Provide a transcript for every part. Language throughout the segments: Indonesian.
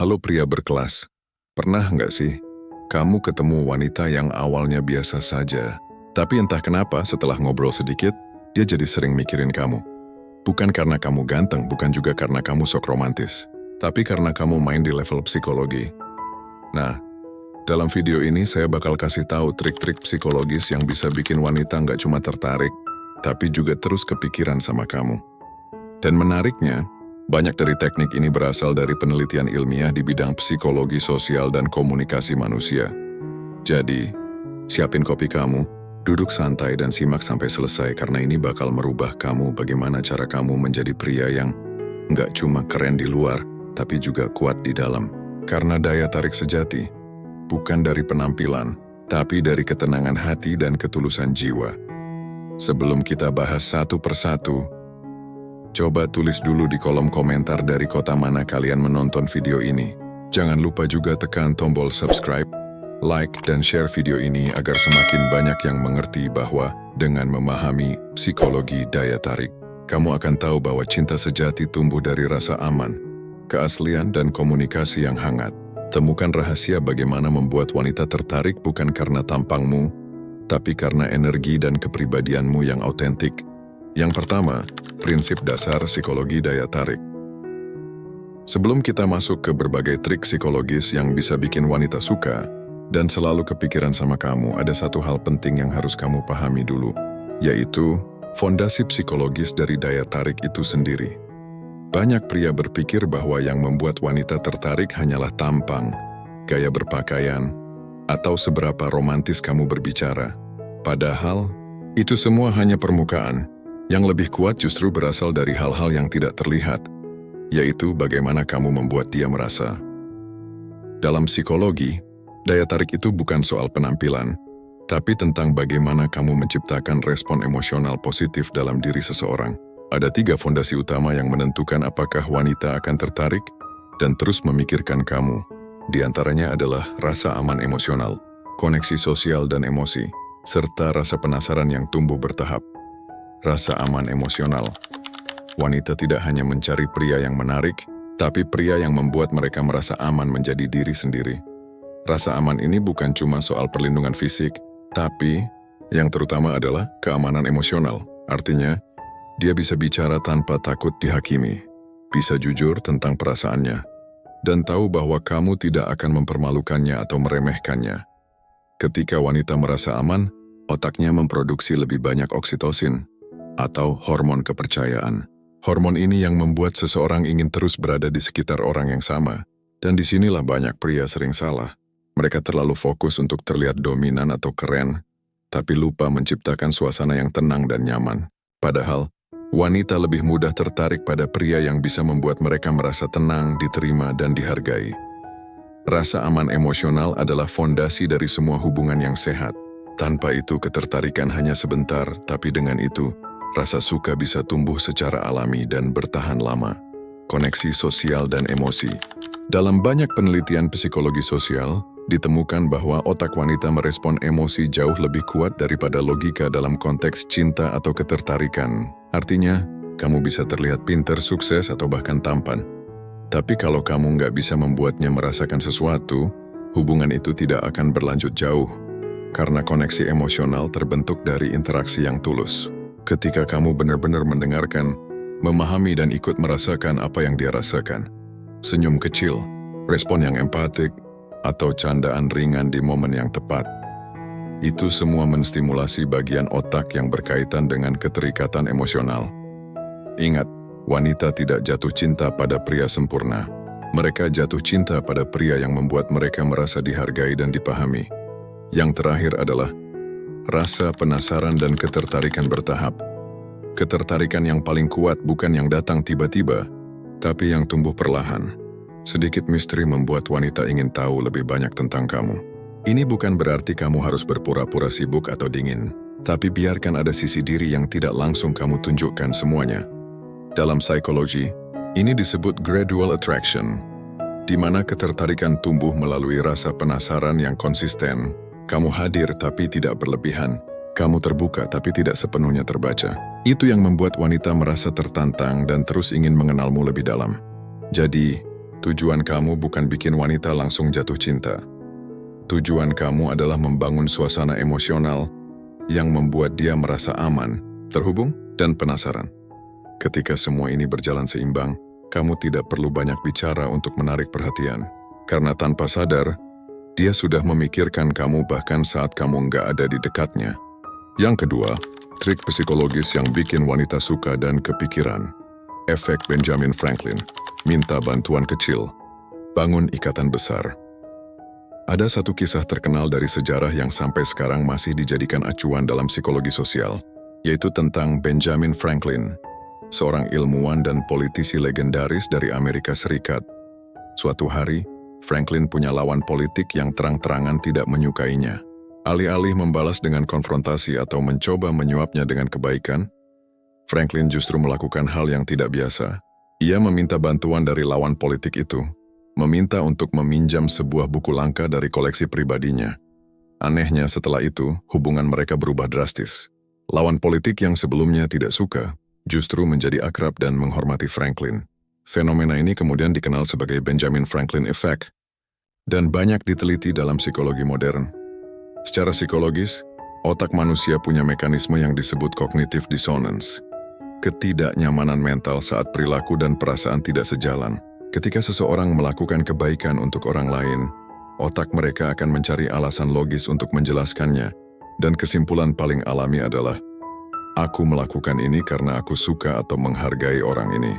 Halo pria berkelas, pernah nggak sih kamu ketemu wanita yang awalnya biasa saja, tapi entah kenapa setelah ngobrol sedikit, dia jadi sering mikirin kamu. Bukan karena kamu ganteng, bukan juga karena kamu sok romantis, tapi karena kamu main di level psikologi. Nah, dalam video ini saya bakal kasih tahu trik-trik psikologis yang bisa bikin wanita nggak cuma tertarik, tapi juga terus kepikiran sama kamu. Dan menariknya, banyak dari teknik ini berasal dari penelitian ilmiah di bidang psikologi sosial dan komunikasi manusia. Jadi, siapin kopi kamu, duduk santai dan simak sampai selesai karena ini bakal merubah kamu bagaimana cara kamu menjadi pria yang nggak cuma keren di luar, tapi juga kuat di dalam. Karena daya tarik sejati, bukan dari penampilan, tapi dari ketenangan hati dan ketulusan jiwa. Sebelum kita bahas satu persatu, coba tulis dulu di kolom komentar dari kota mana kalian menonton video ini. Jangan lupa juga tekan tombol subscribe, like, dan share video ini agar semakin banyak yang mengerti bahwa dengan memahami psikologi daya tarik, kamu akan tahu bahwa cinta sejati tumbuh dari rasa aman, keaslian, dan komunikasi yang hangat. Temukan rahasia bagaimana membuat wanita tertarik bukan karena tampangmu, tapi karena energi dan kepribadianmu yang autentik. Yang pertama, prinsip dasar psikologi daya tarik. Sebelum kita masuk ke berbagai trik psikologis yang bisa bikin wanita suka dan selalu kepikiran sama kamu, ada satu hal penting yang harus kamu pahami dulu, yaitu fondasi psikologis dari daya tarik itu sendiri. Banyak pria berpikir bahwa yang membuat wanita tertarik hanyalah tampang, gaya berpakaian, atau seberapa romantis kamu berbicara. Padahal, itu semua hanya permukaan. Yang lebih kuat justru berasal dari hal-hal yang tidak terlihat, yaitu bagaimana kamu membuat dia merasa. Dalam psikologi, daya tarik itu bukan soal penampilan, tapi tentang bagaimana kamu menciptakan respon emosional positif dalam diri seseorang. Ada 3 fondasi utama yang menentukan apakah wanita akan tertarik dan terus memikirkan kamu. Di antaranya adalah rasa aman emosional, koneksi sosial dan emosi, serta rasa penasaran yang tumbuh bertahap. Rasa aman emosional. Wanita tidak hanya mencari pria yang menarik, tapi pria yang membuat mereka merasa aman menjadi diri sendiri. Rasa aman ini bukan cuma soal perlindungan fisik, tapi yang terutama adalah keamanan emosional. Artinya, dia bisa bicara tanpa takut dihakimi, bisa jujur tentang perasaannya, dan tahu bahwa kamu tidak akan mempermalukannya atau meremehkannya. Ketika wanita merasa aman, otaknya memproduksi lebih banyak oksitosin, atau hormon kepercayaan. Hormon ini yang membuat seseorang ingin terus berada di sekitar orang yang sama. Dan disinilah banyak pria sering salah. Mereka terlalu fokus untuk terlihat dominan atau keren, tapi lupa menciptakan suasana yang tenang dan nyaman. Padahal, wanita lebih mudah tertarik pada pria yang bisa membuat mereka merasa tenang, diterima, dan dihargai. Rasa aman emosional adalah fondasi dari semua hubungan yang sehat. Tanpa itu, ketertarikan hanya sebentar, tapi dengan itu, rasa suka bisa tumbuh secara alami dan bertahan lama. Koneksi sosial dan emosi. Dalam banyak penelitian psikologi sosial, ditemukan bahwa otak wanita merespon emosi jauh lebih kuat daripada logika dalam konteks cinta atau ketertarikan. Artinya, kamu bisa terlihat pintar, sukses, atau bahkan tampan. Tapi kalau kamu nggak bisa membuatnya merasakan sesuatu, hubungan itu tidak akan berlanjut jauh. Karena koneksi emosional terbentuk dari interaksi yang tulus. Ketika kamu benar-benar mendengarkan, memahami dan ikut merasakan apa yang dia rasakan. Senyum kecil, respon yang empatik, atau candaan ringan di momen yang tepat. Itu semua menstimulasi bagian otak yang berkaitan dengan keterikatan emosional. Ingat, wanita tidak jatuh cinta pada pria sempurna. Mereka jatuh cinta pada pria yang membuat mereka merasa dihargai dan dipahami. Yang terakhir adalah rasa penasaran dan ketertarikan bertahap. Ketertarikan yang paling kuat bukan yang datang tiba-tiba, tapi yang tumbuh perlahan. Sedikit misteri membuat wanita ingin tahu lebih banyak tentang kamu. Ini bukan berarti kamu harus berpura-pura sibuk atau dingin, tapi biarkan ada sisi diri yang tidak langsung kamu tunjukkan semuanya. Dalam psikologi, ini disebut gradual attraction, di mana ketertarikan tumbuh melalui rasa penasaran yang konsisten. Kamu hadir tapi tidak berlebihan. Kamu terbuka tapi tidak sepenuhnya terbaca. Itu yang membuat wanita merasa tertantang dan terus ingin mengenalmu lebih dalam. Jadi, Tujuan kamu bukan bikin wanita langsung jatuh cinta. Tujuan kamu adalah membangun suasana emosional yang membuat dia merasa aman, terhubung, dan penasaran. Ketika semua ini berjalan seimbang, kamu tidak perlu banyak bicara untuk menarik perhatian. Karena tanpa sadar, dia sudah memikirkan kamu bahkan saat kamu nggak ada di dekatnya. Yang kedua, trik psikologis yang bikin wanita suka dan kepikiran. Efek Benjamin Franklin. Minta bantuan kecil. Bangun ikatan besar. Ada satu kisah terkenal dari sejarah yang sampai sekarang masih dijadikan acuan dalam psikologi sosial, yaitu tentang Benjamin Franklin, seorang ilmuwan dan politisi legendaris dari Amerika Serikat. Suatu hari, Franklin punya lawan politik yang terang-terangan tidak menyukainya. Alih-alih membalas dengan konfrontasi atau mencoba menyuapnya dengan kebaikan, Franklin justru melakukan hal yang tidak biasa. Ia meminta bantuan dari lawan politik itu, meminta untuk meminjam sebuah buku langka dari koleksi pribadinya. Anehnya setelah itu, hubungan mereka berubah drastis. Lawan politik yang sebelumnya tidak suka, justru menjadi akrab dan menghormati Franklin. Fenomena ini kemudian dikenal sebagai Benjamin Franklin Effect dan banyak diteliti dalam psikologi modern. Secara psikologis, otak manusia punya mekanisme yang disebut cognitive dissonance. Ketidaknyamanan mental saat perilaku dan perasaan tidak sejalan. Ketika seseorang melakukan kebaikan untuk orang lain, otak mereka akan mencari alasan logis untuk menjelaskannya, dan kesimpulan paling alami adalah, aku melakukan ini karena aku suka atau menghargai orang ini.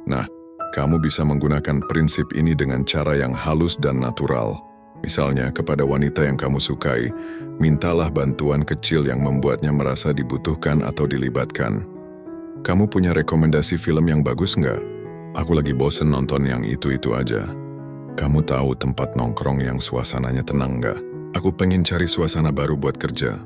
Nah, kamu bisa menggunakan prinsip ini dengan cara yang halus dan natural. Misalnya, kepada wanita yang kamu sukai, mintalah bantuan kecil yang membuatnya merasa dibutuhkan atau dilibatkan. Kamu punya rekomendasi film yang bagus nggak? Aku lagi bosen nonton yang itu-itu aja. Kamu tahu tempat nongkrong yang suasananya tenang nggak? Aku pengen cari suasana baru buat kerja.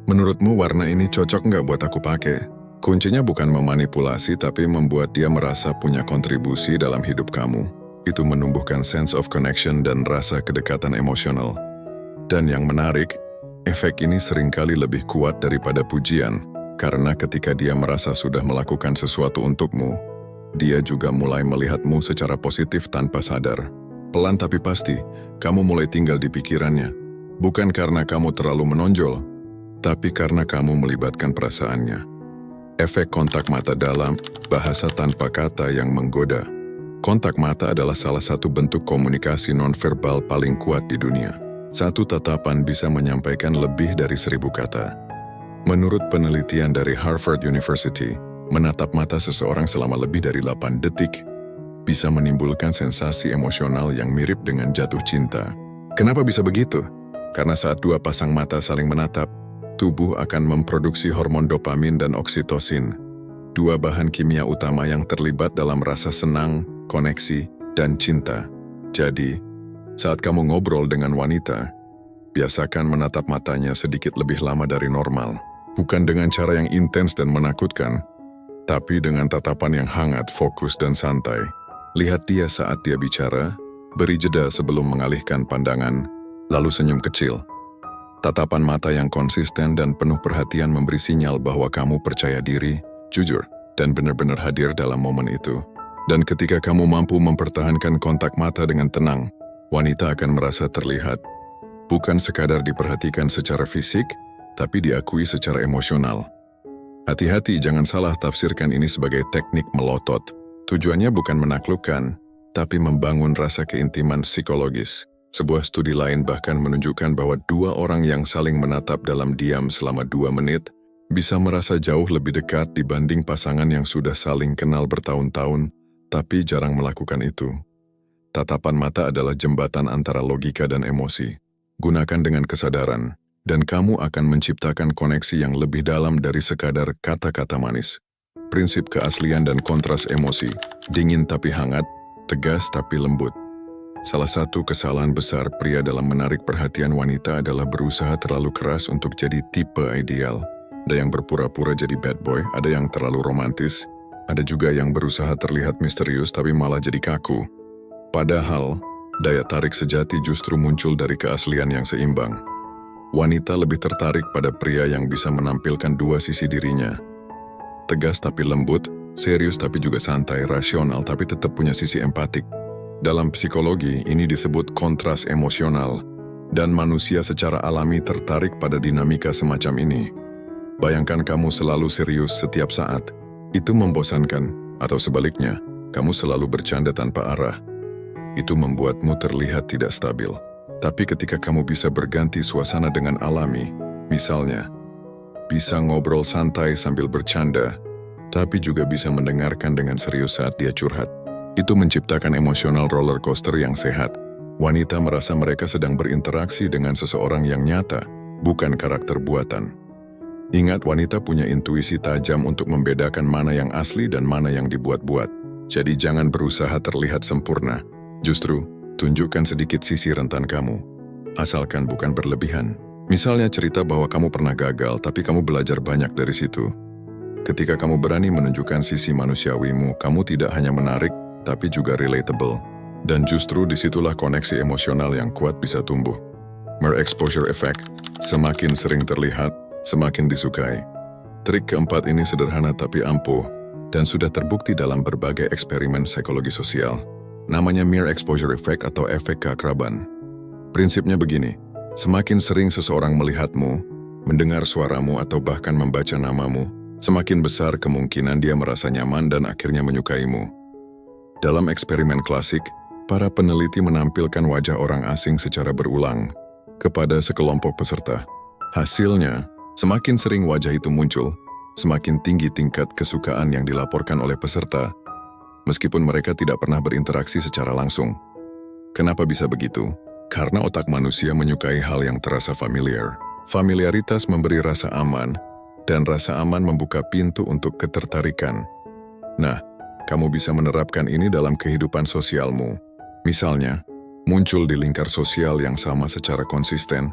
Menurutmu warna ini cocok nggak buat aku pakai? Kuncinya bukan memanipulasi, tapi membuat dia merasa punya kontribusi dalam hidup kamu. Itu menumbuhkan sense of connection dan rasa kedekatan emosional. Dan yang menarik, efek ini seringkali lebih kuat daripada pujian, karena ketika dia merasa sudah melakukan sesuatu untukmu, dia juga mulai melihatmu secara positif tanpa sadar. Pelan tapi pasti, kamu mulai tinggal di pikirannya. Bukan karena kamu terlalu menonjol, tapi karena kamu melibatkan perasaannya. Efek kontak mata dalam, bahasa tanpa kata yang menggoda. Kontak mata adalah salah satu bentuk komunikasi nonverbal paling kuat di dunia. Satu tatapan bisa menyampaikan lebih dari 1000 kata. Menurut penelitian dari Harvard University, menatap mata seseorang selama lebih dari 8 detik bisa menimbulkan sensasi emosional yang mirip dengan jatuh cinta. Kenapa bisa begitu? Karena saat dua pasang mata saling menatap, tubuh akan memproduksi hormon dopamin dan oksitosin, dua bahan kimia utama yang terlibat dalam rasa senang, koneksi, dan cinta. Jadi, saat kamu ngobrol dengan wanita, biasakan menatap matanya sedikit lebih lama dari normal. Bukan dengan cara yang intens dan menakutkan, tapi dengan tatapan yang hangat, fokus, dan santai. Lihat dia saat dia bicara, beri jeda sebelum mengalihkan pandangan, lalu senyum kecil. Tatapan mata yang konsisten dan penuh perhatian memberi sinyal bahwa kamu percaya diri, jujur, dan benar-benar hadir dalam momen itu. Dan ketika kamu mampu mempertahankan kontak mata dengan tenang, wanita akan merasa terlihat. Bukan sekadar diperhatikan secara fisik, tapi diakui secara emosional. Hati-hati, jangan salah tafsirkan ini sebagai teknik melotot. Tujuannya bukan menaklukkan, tapi membangun rasa keintiman psikologis. Sebuah studi lain bahkan menunjukkan bahwa dua orang yang saling menatap dalam diam selama 2 menit bisa merasa jauh lebih dekat dibanding pasangan yang sudah saling kenal bertahun-tahun, tapi jarang melakukan itu. Tatapan mata adalah jembatan antara logika dan emosi. Gunakan dengan kesadaran, dan kamu akan menciptakan koneksi yang lebih dalam dari sekadar kata-kata manis. Prinsip keaslian dan kontras emosi, dingin tapi hangat, tegas tapi lembut. Salah satu kesalahan besar pria dalam menarik perhatian wanita adalah berusaha terlalu keras untuk jadi tipe ideal. Ada yang berpura-pura jadi bad boy, ada yang terlalu romantis, ada juga yang berusaha terlihat misterius tapi malah jadi kaku. Padahal, daya tarik sejati justru muncul dari keaslian yang seimbang. Wanita lebih tertarik pada pria yang bisa menampilkan dua sisi dirinya. Tegas tapi lembut, serius tapi juga santai, rasional tapi tetap punya sisi empatik. Dalam psikologi, ini disebut kontras emosional, dan manusia secara alami tertarik pada dinamika semacam ini. Bayangkan kamu selalu serius setiap saat. Itu membosankan, atau sebaliknya, kamu selalu bercanda tanpa arah. Itu membuatmu terlihat tidak stabil. Tapi ketika kamu bisa berganti suasana dengan alami, misalnya, bisa ngobrol santai sambil bercanda, tapi juga bisa mendengarkan dengan serius saat dia curhat, itu menciptakan emosional roller coaster yang sehat. Wanita merasa mereka sedang berinteraksi dengan seseorang yang nyata, bukan karakter buatan. Ingat, wanita punya intuisi tajam untuk membedakan mana yang asli dan mana yang dibuat-buat. Jadi jangan berusaha terlihat sempurna. Justru, tunjukkan sedikit sisi rentan kamu. Asalkan bukan berlebihan. Misalnya cerita bahwa kamu pernah gagal, tapi kamu belajar banyak dari situ. Ketika kamu berani menunjukkan sisi manusiawimu, kamu tidak hanya menarik, tapi juga relatable. Dan justru disitulah koneksi emosional yang kuat bisa tumbuh. Mere exposure effect, semakin sering terlihat, semakin disukai. Trik keempat ini sederhana tapi ampuh, dan sudah terbukti dalam berbagai eksperimen psikologi sosial. Namanya mere exposure effect atau efek keakraban. Prinsipnya begini, semakin sering seseorang melihatmu, mendengar suaramu atau bahkan membaca namamu, semakin besar kemungkinan dia merasa nyaman dan akhirnya menyukaimu. Dalam eksperimen klasik, para peneliti menampilkan wajah orang asing secara berulang kepada sekelompok peserta. Hasilnya, semakin sering wajah itu muncul, semakin tinggi tingkat kesukaan yang dilaporkan oleh peserta, meskipun mereka tidak pernah berinteraksi secara langsung. Kenapa bisa begitu? Karena otak manusia menyukai hal yang terasa familiar. Familiaritas memberi rasa aman, dan rasa aman membuka pintu untuk ketertarikan. Nah, kamu bisa menerapkan ini dalam kehidupan sosialmu. Misalnya, muncul di lingkar sosial yang sama secara konsisten,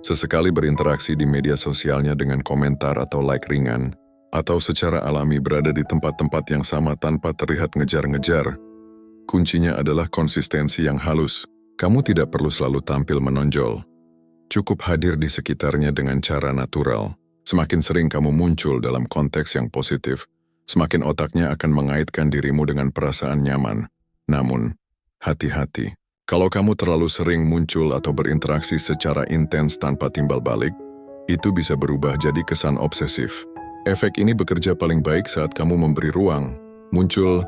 sesekali berinteraksi di media sosialnya dengan komentar atau like ringan, atau secara alami berada di tempat-tempat yang sama tanpa terlihat ngejar-ngejar. Kuncinya adalah konsistensi yang halus. Kamu tidak perlu selalu tampil menonjol. Cukup hadir di sekitarnya dengan cara natural. Semakin sering kamu muncul dalam konteks yang positif, semakin otaknya akan mengaitkan dirimu dengan perasaan nyaman. Namun, hati-hati. Kalau kamu terlalu sering muncul atau berinteraksi secara intens tanpa timbal balik, itu bisa berubah jadi kesan obsesif. Efek ini bekerja paling baik saat kamu memberi ruang, muncul,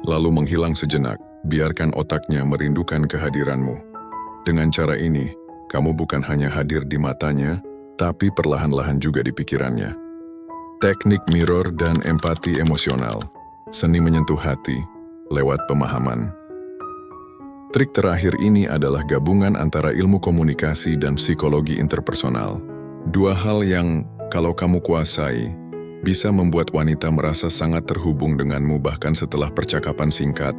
lalu menghilang sejenak. Biarkan otaknya merindukan kehadiranmu. Dengan cara ini, kamu bukan hanya hadir di matanya, tapi perlahan-lahan juga di pikirannya. Teknik mirror dan empati emosional. Seni menyentuh hati lewat pemahaman. Trik terakhir ini adalah gabungan antara ilmu komunikasi dan psikologi interpersonal. Dua hal yang, kalau kamu kuasai, bisa membuat wanita merasa sangat terhubung denganmu bahkan setelah percakapan singkat.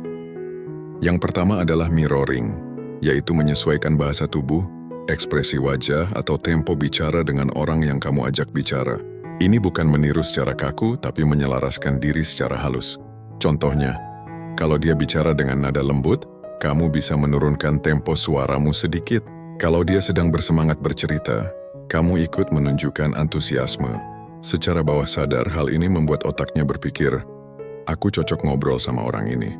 Yang pertama adalah mirroring, yaitu menyesuaikan bahasa tubuh, ekspresi wajah, atau tempo bicara dengan orang yang kamu ajak bicara. Ini bukan meniru secara kaku, tapi menyelaraskan diri secara halus. Contohnya, kalau dia bicara dengan nada lembut, kamu bisa menurunkan tempo suaramu sedikit. Kalau dia sedang bersemangat bercerita, kamu ikut menunjukkan antusiasme. Secara bawah sadar, hal ini membuat otaknya berpikir, aku cocok ngobrol sama orang ini.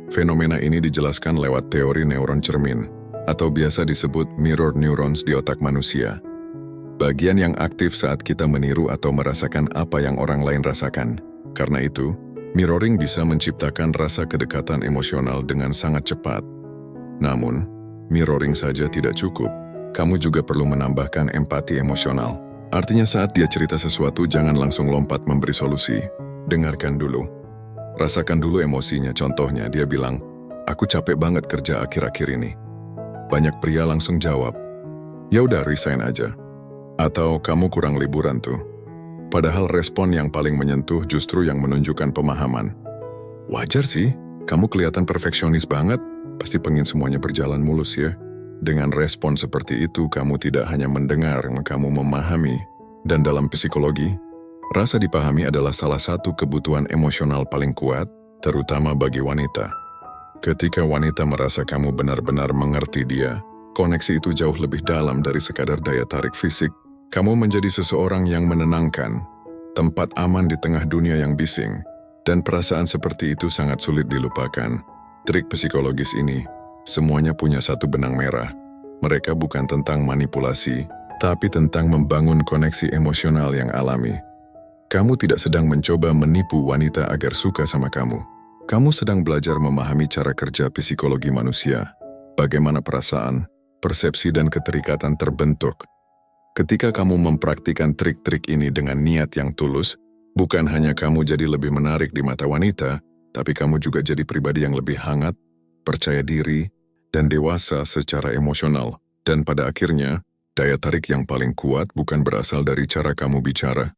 Fenomena ini dijelaskan lewat teori neuron cermin, atau biasa disebut mirror neurons di otak manusia. Bagian yang aktif saat kita meniru atau merasakan apa yang orang lain rasakan. Karena itu, mirroring bisa menciptakan rasa kedekatan emosional dengan sangat cepat. Namun, mirroring saja tidak cukup. Kamu juga perlu menambahkan empati emosional. Artinya saat dia cerita sesuatu, jangan langsung lompat memberi solusi. Dengarkan dulu. Rasakan dulu emosinya. Contohnya, dia bilang, aku capek banget kerja akhir-akhir ini. Banyak pria langsung jawab, ya udah resign aja. Atau kamu kurang liburan tuh. Padahal respon yang paling menyentuh justru yang menunjukkan pemahaman. Wajar sih, kamu kelihatan perfeksionis banget. Pasti pengen semuanya berjalan mulus ya. Dengan respon seperti itu, kamu tidak hanya mendengar, kamu memahami. Dan dalam psikologi, rasa dipahami adalah salah satu kebutuhan emosional paling kuat, terutama bagi wanita. Ketika wanita merasa kamu benar-benar mengerti dia, koneksi itu jauh lebih dalam dari sekadar daya tarik fisik. Kamu menjadi seseorang yang menenangkan, tempat aman di tengah dunia yang bising, dan perasaan seperti itu sangat sulit dilupakan. Trik psikologis ini Semuanya punya satu benang merah. Mereka bukan tentang manipulasi, tapi tentang membangun koneksi emosional yang alami. Kamu tidak sedang mencoba menipu wanita agar suka sama kamu. Kamu sedang belajar memahami cara kerja psikologi manusia, bagaimana perasaan, persepsi dan keterikatan terbentuk. Ketika kamu mempraktikkan trik-trik ini dengan niat yang tulus, bukan hanya kamu jadi lebih menarik di mata wanita, tapi kamu juga jadi pribadi yang lebih hangat, percaya diri, dan dewasa secara emosional. Dan pada akhirnya, daya tarik yang paling kuat bukan berasal dari cara kamu bicara,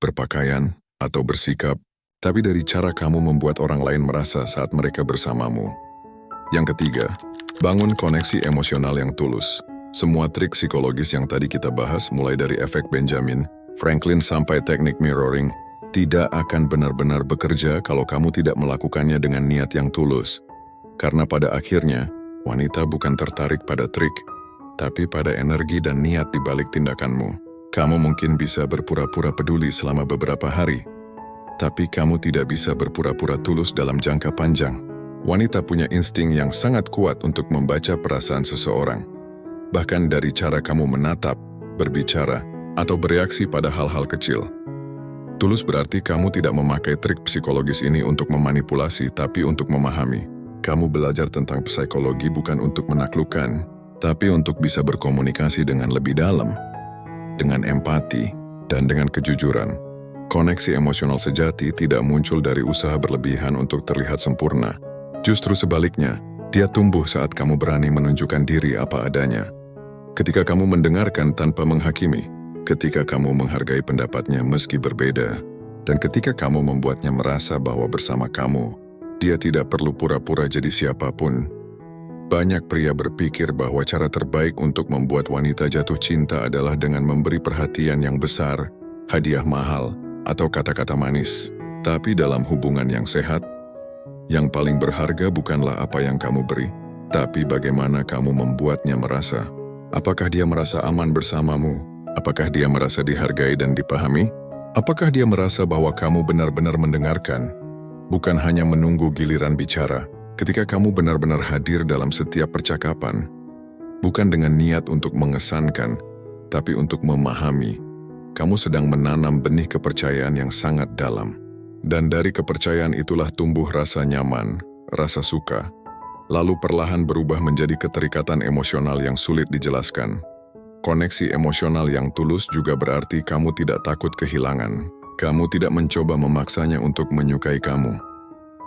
berpakaian, atau bersikap, tapi dari cara kamu membuat orang lain merasa saat mereka bersamamu. Yang ketiga, bangun koneksi emosional yang tulus. Semua trik psikologis yang tadi kita bahas, mulai dari efek Benjamin, Franklin sampai teknik mirroring, tidak akan benar-benar bekerja kalau kamu tidak melakukannya dengan niat yang tulus. Karena pada akhirnya, wanita bukan tertarik pada trik, tapi pada energi dan niat di balik tindakanmu. Kamu mungkin bisa berpura-pura peduli selama beberapa hari, tapi kamu tidak bisa berpura-pura tulus dalam jangka panjang. Wanita punya insting yang sangat kuat untuk membaca perasaan seseorang. Bahkan dari cara kamu menatap, berbicara, atau bereaksi pada hal-hal kecil. Tulus berarti kamu tidak memakai trik psikologis ini untuk memanipulasi, tapi untuk memahami. Kamu belajar tentang psikologi bukan untuk menaklukkan, tapi untuk bisa berkomunikasi dengan lebih dalam, dengan empati, dan dengan kejujuran. Koneksi emosional sejati tidak muncul dari usaha berlebihan untuk terlihat sempurna. Justru sebaliknya, dia tumbuh saat kamu berani menunjukkan diri apa adanya. Ketika kamu mendengarkan tanpa menghakimi, ketika kamu menghargai pendapatnya meski berbeda, dan ketika kamu membuatnya merasa bahwa bersama kamu, dia tidak perlu pura-pura jadi siapapun. Banyak pria berpikir bahwa cara terbaik untuk membuat wanita jatuh cinta adalah dengan memberi perhatian yang besar, hadiah mahal, atau kata-kata manis. Tapi dalam hubungan yang sehat, yang paling berharga bukanlah apa yang kamu beri, tapi bagaimana kamu membuatnya merasa. Apakah dia merasa aman bersamamu? Apakah dia merasa dihargai dan dipahami? Apakah dia merasa bahwa kamu benar-benar mendengarkan, bukan hanya menunggu giliran bicara? Ketika kamu benar-benar hadir dalam setiap percakapan, bukan dengan niat untuk mengesankan, tapi untuk memahami, kamu sedang menanam benih kepercayaan yang sangat dalam. Dan dari kepercayaan itulah tumbuh rasa nyaman, rasa suka, lalu perlahan berubah menjadi keterikatan emosional yang sulit dijelaskan. Koneksi emosional yang tulus juga berarti kamu tidak takut kehilangan. Kamu tidak mencoba memaksanya untuk menyukai kamu.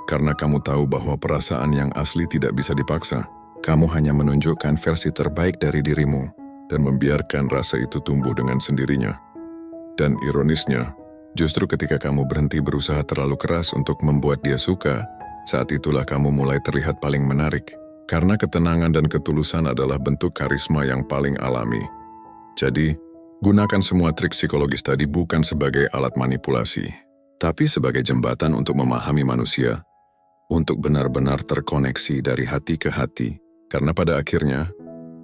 Karena kamu tahu bahwa perasaan yang asli tidak bisa dipaksa. Kamu hanya menunjukkan versi terbaik dari dirimu dan membiarkan rasa itu tumbuh dengan sendirinya. Dan ironisnya, justru ketika kamu berhenti berusaha terlalu keras untuk membuat dia suka, saat itulah kamu mulai terlihat paling menarik. Karena ketenangan dan ketulusan adalah bentuk karisma yang paling alami. Jadi, gunakan semua trik psikologis tadi bukan sebagai alat manipulasi, tapi sebagai jembatan untuk memahami manusia, untuk benar-benar terkoneksi dari hati ke hati. Karena pada akhirnya,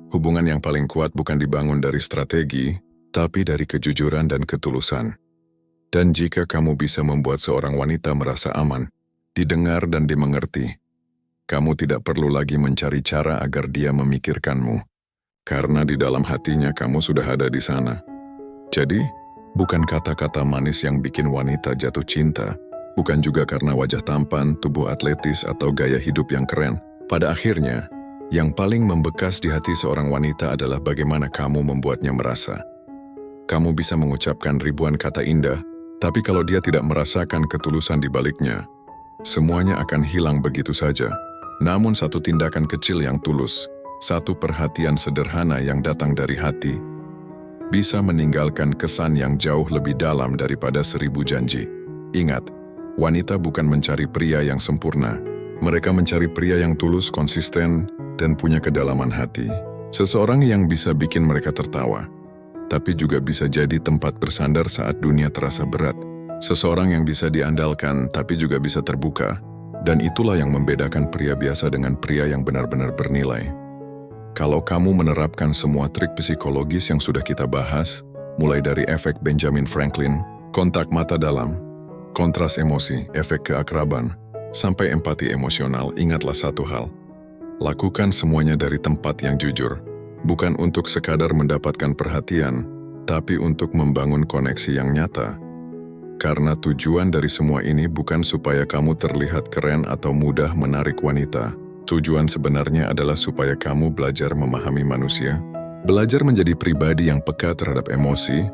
hubungan yang paling kuat bukan dibangun dari strategi, tapi dari kejujuran dan ketulusan. Dan jika kamu bisa membuat seorang wanita merasa aman, didengar dan dimengerti, kamu tidak perlu lagi mencari cara agar dia memikirkanmu, karena di dalam hatinya kamu sudah ada di sana. Jadi, bukan kata-kata manis yang bikin wanita jatuh cinta, bukan juga karena wajah tampan, tubuh atletis, atau gaya hidup yang keren. Pada akhirnya, yang paling membekas di hati seorang wanita adalah bagaimana kamu membuatnya merasa. Kamu bisa mengucapkan ribuan kata indah, tapi kalau dia tidak merasakan ketulusan di baliknya, semuanya akan hilang begitu saja. Namun satu tindakan kecil yang tulus, satu perhatian sederhana yang datang dari hati, bisa meninggalkan kesan yang jauh lebih dalam daripada 1000 janji. Ingat, wanita bukan mencari pria yang sempurna. Mereka mencari pria yang tulus, konsisten, dan punya kedalaman hati. Seseorang yang bisa bikin mereka tertawa, tapi juga bisa jadi tempat bersandar saat dunia terasa berat. Seseorang yang bisa diandalkan, tapi juga bisa terbuka. Dan itulah yang membedakan pria biasa dengan pria yang benar-benar bernilai. Kalau kamu menerapkan semua trik psikologis yang sudah kita bahas, mulai dari efek Benjamin Franklin, kontak mata dalam, kontras emosi, efek keakraban, sampai empati emosional, ingatlah satu hal. Lakukan semuanya dari tempat yang jujur, bukan untuk sekadar mendapatkan perhatian, tapi untuk membangun koneksi yang nyata. Karena tujuan dari semua ini bukan supaya kamu terlihat keren atau mudah menarik wanita. Tujuan sebenarnya adalah supaya kamu belajar memahami manusia, belajar menjadi pribadi yang peka terhadap emosi,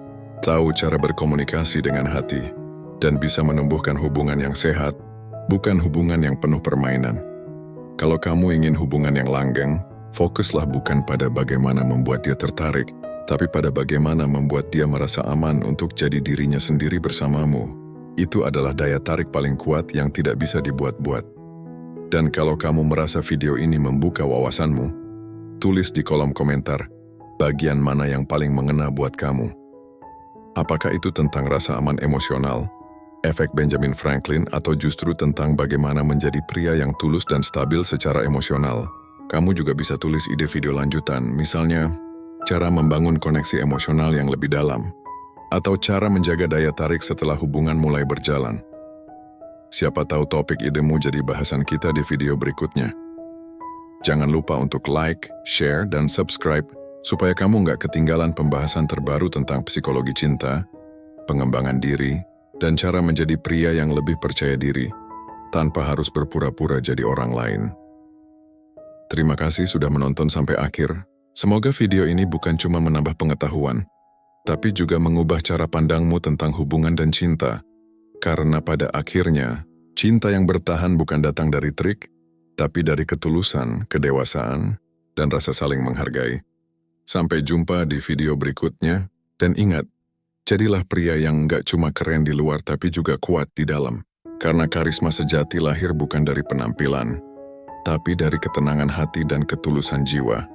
tahu cara berkomunikasi dengan hati, dan bisa menumbuhkan hubungan yang sehat, bukan hubungan yang penuh permainan. Kalau kamu ingin hubungan yang langgeng, fokuslah bukan pada bagaimana membuat dia tertarik, tapi pada bagaimana membuat dia merasa aman untuk jadi dirinya sendiri bersamamu. Itu adalah daya tarik paling kuat yang tidak bisa dibuat-buat. Dan kalau kamu merasa video ini membuka wawasanmu, tulis di kolom komentar bagian mana yang paling mengena buat kamu. Apakah itu tentang rasa aman emosional, efek Benjamin Franklin, atau justru tentang bagaimana menjadi pria yang tulus dan stabil secara emosional? Kamu juga bisa tulis ide video lanjutan, misalnya cara membangun koneksi emosional yang lebih dalam, atau cara menjaga daya tarik setelah hubungan mulai berjalan. Siapa tahu topik idemu jadi bahasan kita di video berikutnya. Jangan lupa untuk like, share, dan subscribe supaya kamu nggak ketinggalan pembahasan terbaru tentang psikologi cinta, pengembangan diri, dan cara menjadi pria yang lebih percaya diri, tanpa harus berpura-pura jadi orang lain. Terima kasih sudah menonton sampai akhir. Semoga video ini bukan cuma menambah pengetahuan, tapi juga mengubah cara pandangmu tentang hubungan dan cinta. Karena pada akhirnya, cinta yang bertahan bukan datang dari trik, tapi dari ketulusan, kedewasaan, dan rasa saling menghargai. Sampai jumpa di video berikutnya, dan ingat, jadilah pria yang nggak cuma keren di luar tapi juga kuat di dalam. Karena karisma sejati lahir bukan dari penampilan, tapi dari ketenangan hati dan ketulusan jiwa.